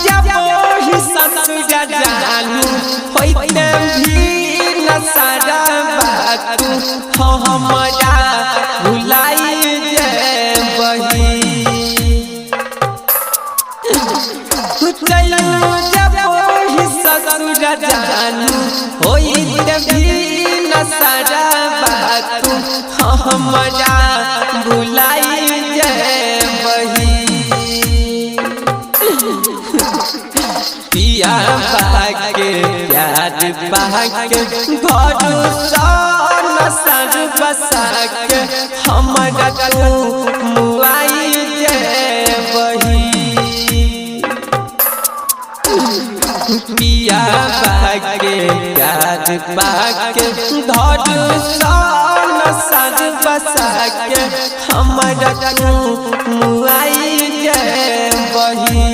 जब ही ससुर जानू होइते भी न सारा बातू हमरा भुलाई जे बही जब ही ससुर जानू होइते भी न सारा बातू हमरा भुलाई जे बही पिया बाके प्यार बाके भरोसा न सर बसाके हमरा तू मुआई जे बही पिया बाके प्यार बाके भरोसा न सर बसाके हमरा तू मुआई जे बही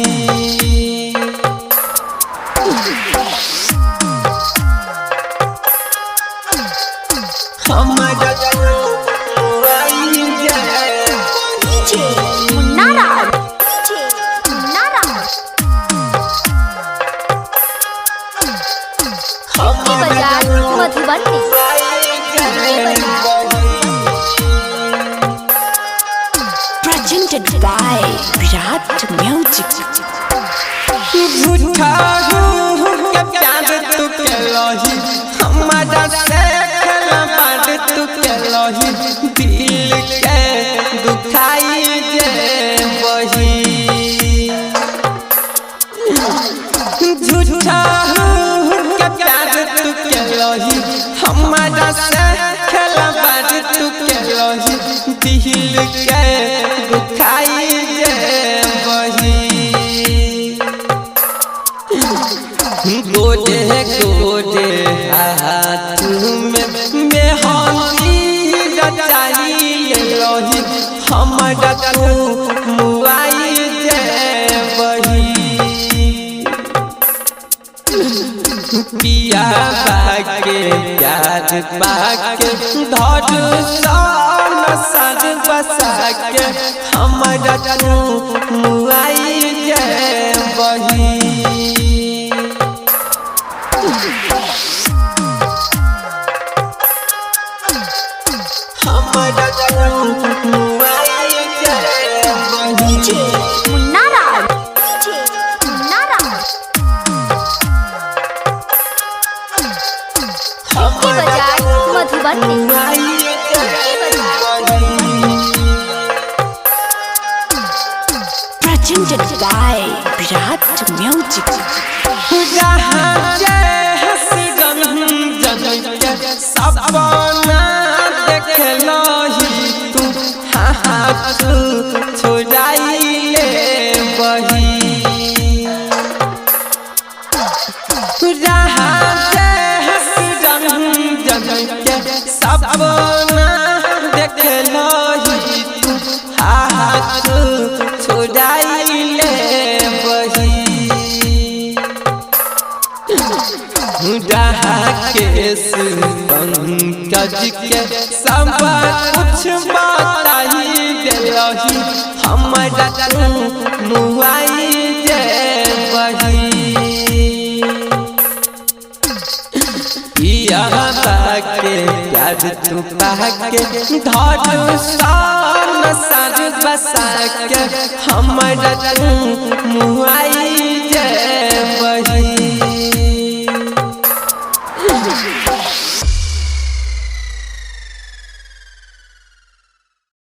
Presented by Virat Music. झूठा के प्यार तू के लही हमरा से बात तू के लही दिल के दुखाई जे बही झूठा के प्यार तू के लही हमरा से बात तू के लही दिल के दुखाई जे बही गोदे गोदे हाथ में मेहंदी रचाई लही हमरा तू मुआई जे बही पिया बाके प्यार बाके भरोसा न सर बसाके हमरा तू मुआई जे बही Presented by Virat Music. सपना देख लही तू हाथ छोड़ाई ले बही सपना देख लही तू हाथ छोड़ाई ले बही केस पंकज के सब कुछ बताई देलही हमरा तू मुआई जे बही पिया बाके प्यार तू पाके धरोसा न सर बसाके हमरा तू मुआई